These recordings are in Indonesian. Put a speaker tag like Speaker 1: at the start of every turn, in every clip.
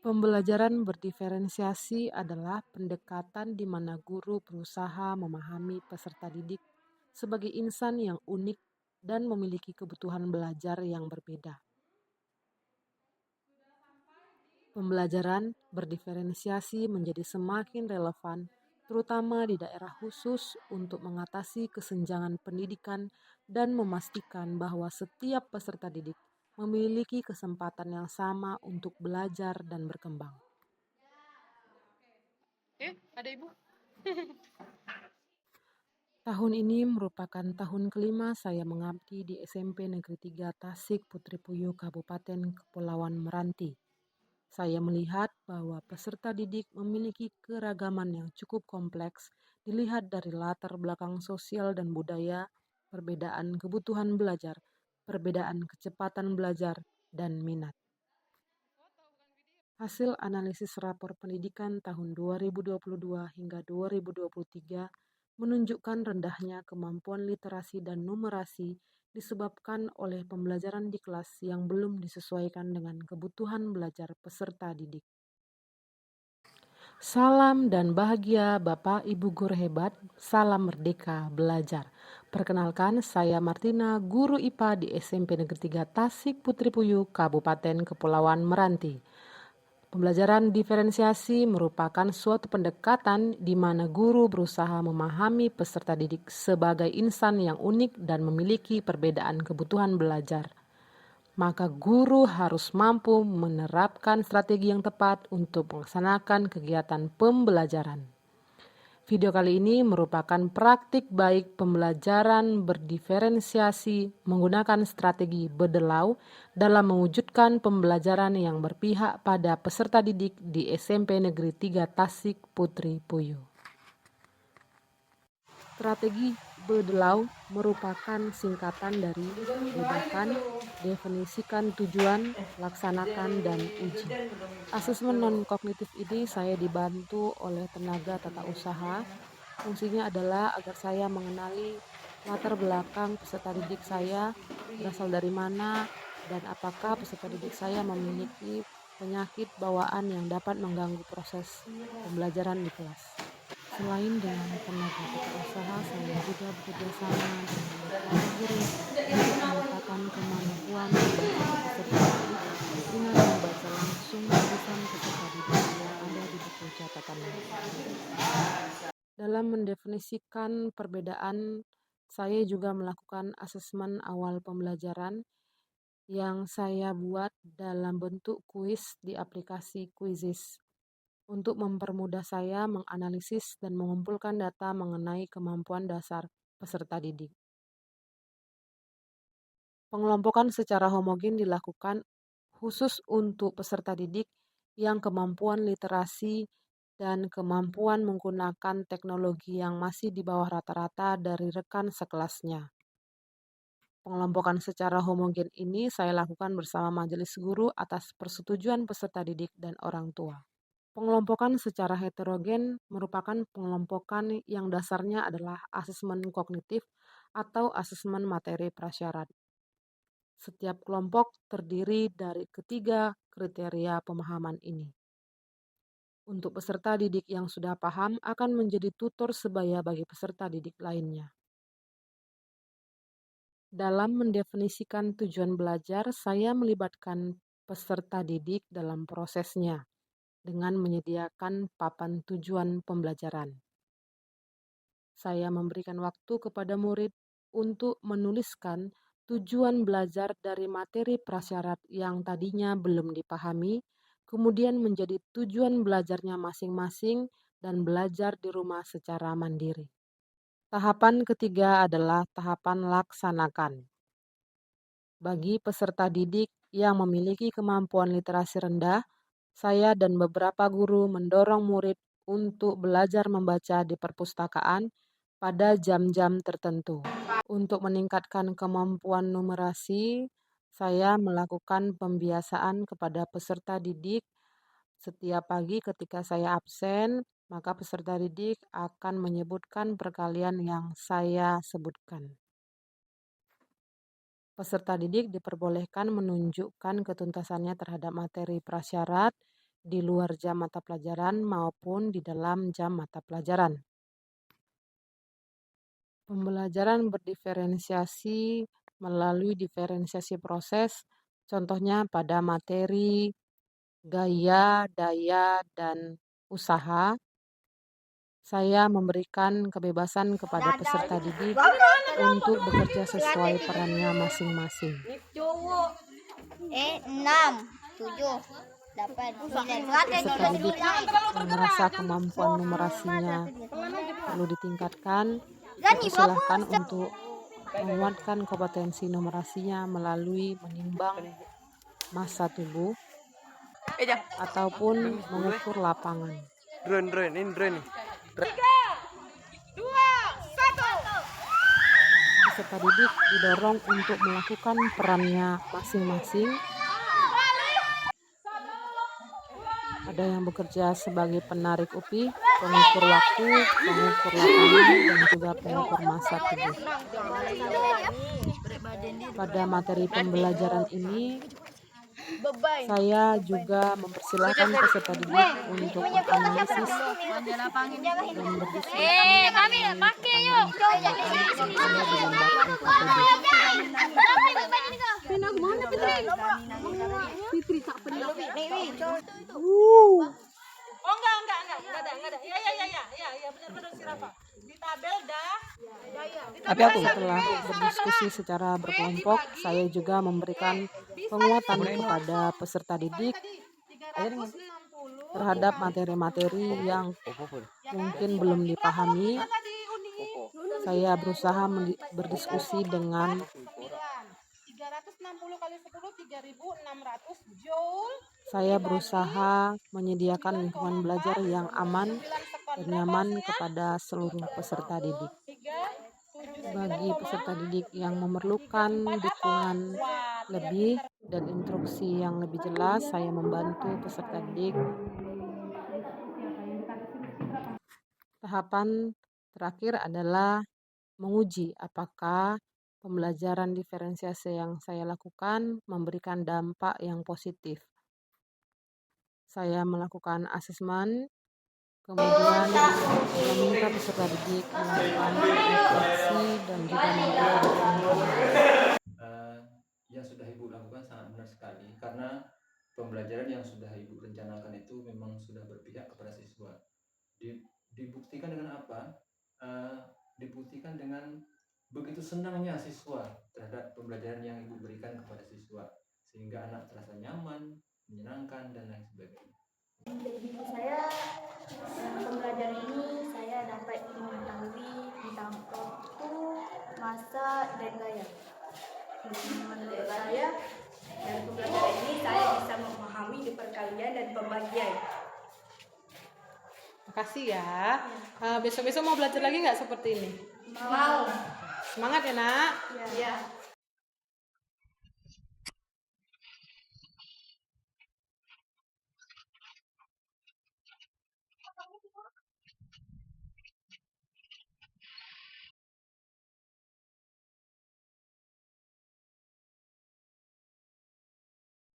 Speaker 1: Pembelajaran berdiferensiasi adalah pendekatan di mana guru berusaha memahami peserta didik sebagai insan yang unik dan memiliki kebutuhan belajar yang berbeda. Pembelajaran berdiferensiasi menjadi semakin relevan, terutama di daerah khusus untuk mengatasi kesenjangan pendidikan dan memastikan bahwa setiap peserta didik memiliki kesempatan yang sama untuk belajar dan berkembang.
Speaker 2: Ada ibu.
Speaker 1: Tahun ini merupakan tahun kelima saya mengabdi di SMP Negeri 3 Tasik Putri Puyuh Kabupaten Kepulauan Meranti. Saya melihat bahwa peserta didik memiliki keragaman yang cukup kompleks dilihat dari latar belakang sosial dan budaya, perbedaan kebutuhan belajar, perbedaan kecepatan belajar, dan minat. Hasil analisis rapor pendidikan tahun 2022 hingga 2023 menunjukkan rendahnya kemampuan literasi dan numerasi disebabkan oleh pembelajaran di kelas yang belum disesuaikan dengan kebutuhan belajar peserta didik. Salam dan bahagia Bapak Ibu guru hebat, salam merdeka belajar. Perkenalkan, saya Martina, guru IPA di SMP Negeri 3 Tasik Putri Puyuh, Kabupaten Kepulauan Meranti. Pembelajaran diferensiasi merupakan suatu pendekatan di mana guru berusaha memahami peserta didik sebagai insan yang unik dan memiliki perbedaan kebutuhan belajar. Maka guru harus mampu menerapkan strategi yang tepat untuk melaksanakan kegiatan pembelajaran. Video kali ini merupakan praktik baik pembelajaran berdiferensiasi menggunakan strategi Bedelau dalam mewujudkan pembelajaran yang berpihak pada peserta didik di SMP Negeri 3 Tasik Putri Puyuh. Strategi Bedelau merupakan singkatan dari bedakan, definisikan tujuan, laksanakan, dan uji. Asesmen non-kognitif ini saya dibantu oleh tenaga tata usaha. Fungsinya adalah agar saya mengenali latar belakang peserta didik saya, berasal dari mana, dan apakah peserta didik saya memiliki penyakit bawaan yang dapat mengganggu proses pembelajaran di kelas. Selain dengan tenaga tata usaha, saya juga bekerja sama dengan para guru untuk memetakan kemampuan membaca peserta didik dengan membaca langsung tulisan peserta didik yang ada di buku catatan. Dalam mendefinisikan perbedaan, saya juga melakukan asesmen awal pembelajaran yang saya buat dalam bentuk kuis di aplikasi Quizizz untuk mempermudah saya menganalisis dan mengumpulkan data mengenai kemampuan dasar peserta didik. Pengelompokan secara homogen dilakukan khusus untuk peserta didik yang kemampuan literasi dan kemampuan menggunakan teknologi yang masih di bawah rata-rata dari rekan sekelasnya. Pengelompokan secara homogen ini saya lakukan bersama majelis guru atas persetujuan peserta didik dan orang tua. Pengelompokan secara heterogen merupakan pengelompokan yang dasarnya adalah asesmen kognitif atau asesmen materi prasyarat. Setiap kelompok terdiri dari ketiga kriteria pemahaman ini. Untuk peserta didik yang sudah paham akan menjadi tutor sebaya bagi peserta didik lainnya. Dalam mendefinisikan tujuan belajar, saya melibatkan peserta didik dalam prosesnya dengan menyediakan papan tujuan pembelajaran. Saya memberikan waktu kepada murid untuk menuliskan tujuan belajar dari materi prasyarat yang tadinya belum dipahami, kemudian menjadi tujuan belajarnya masing-masing dan belajar di rumah secara mandiri. Tahapan ketiga adalah tahapan laksanakan. Bagi peserta didik yang memiliki kemampuan literasi rendah, saya dan beberapa guru mendorong murid untuk belajar membaca di perpustakaan pada jam-jam tertentu. Untuk meningkatkan kemampuan numerasi, saya melakukan pembiasaan kepada peserta didik. Setiap pagi ketika saya absen, maka peserta didik akan menyebutkan perkalian yang saya sebutkan. Peserta didik diperbolehkan menunjukkan ketuntasannya terhadap materi prasyarat di luar jam mata pelajaran maupun di dalam jam mata pelajaran. Pembelajaran berdiferensiasi melalui diferensiasi proses, contohnya pada materi, gaya, daya, dan usaha. Saya memberikan kebebasan kepada peserta didik untuk bekerja sesuai perannya masing-masing.
Speaker 2: 6, 7, 8, 9.
Speaker 1: Peserta didik yang merasa kemampuan numerasinya perlu ditingkatkan, dipersilahkan untuk menguatkan kompetensi numerasinya melalui menimbang massa tubuh ataupun mengukur lapangan.
Speaker 3: Drone.
Speaker 1: Peserta didik didorong untuk melakukan perannya masing-masing. Ada yang bekerja sebagai penarik upih, pengukur waktu, pengukur lapangan, dan juga pengukur massa tubuh. Pada materi pembelajaran ini, saya juga mempersilahkan peserta didik untuk menganalisis dan berdiskusi Setelah berdiskusi secara berkelompok, saya juga memberikan penguatan kepada peserta didik terhadap materi-materi yang mungkin belum dipahami. Saya berusaha berdiskusi dengan
Speaker 4: 360 kali 10 3.600 joule.
Speaker 1: Saya berusaha menyediakan lingkungan belajar yang aman dan nyaman kepada seluruh peserta didik. Bagi peserta didik yang memerlukan dukungan lebih dan instruksi yang lebih jelas, saya membantu peserta didik. Tahapan terakhir adalah menguji apakah pembelajaran diferensiasi yang saya lakukan memberikan dampak yang positif. Saya melakukan asesmen, kemudian meminta peserta didik melakukan refleksi dan juga memberikan
Speaker 5: yang sudah Ibu lakukan sangat benar sekali, karena pembelajaran yang sudah Ibu rencanakan itu memang sudah berpihak kepada siswa. Dibuktikan dengan apa? Dibuktikan dengan begitu senangnya siswa terhadap pembelajaran yang Ibu berikan kepada siswa, sehingga anak terasa nyaman, menyenangkan, dan lain sebagainya.
Speaker 2: Bagi saya, pembelajaran ini saya dapat mengetahui tentang waktu, masa, dan gaya. Menurut saya, dalam pembelajaran ini saya bisa memahami di perkalian dan pembagian.
Speaker 1: Makasih ya. Besok-besok mau belajar lagi nggak seperti ini?
Speaker 2: Mau.
Speaker 1: Semangat ya, Nak.
Speaker 2: Ya.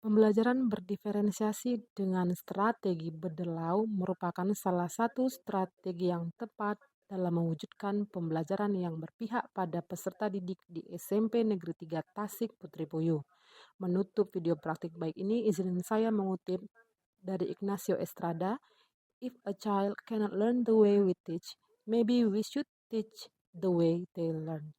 Speaker 1: Pembelajaran berdiferensiasi dengan strategi berdelau merupakan salah satu strategi yang tepat dalam mewujudkan pembelajaran yang berpihak pada peserta didik di SMP Negeri 3 Tasik Putri Puyuh. Menutup video praktik baik ini, izin saya mengutip dari Ignacio Estrada, "If a child cannot learn the way we teach, maybe we should teach the way they learn."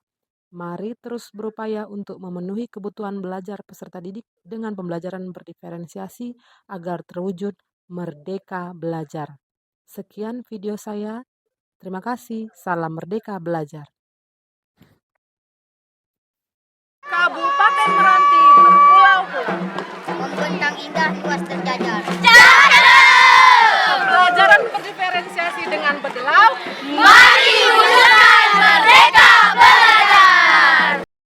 Speaker 1: Mari terus berupaya untuk memenuhi kebutuhan belajar peserta didik dengan pembelajaran berdiferensiasi agar terwujud merdeka belajar. Sekian video saya. Terima kasih. Salam merdeka belajar.
Speaker 4: Kabupaten Meranti berpulau-pulau,
Speaker 2: Membentang indah luas terjajar.
Speaker 4: pembelajaran berdiferensiasi dengan berdelau.
Speaker 2: Mari wujudkan!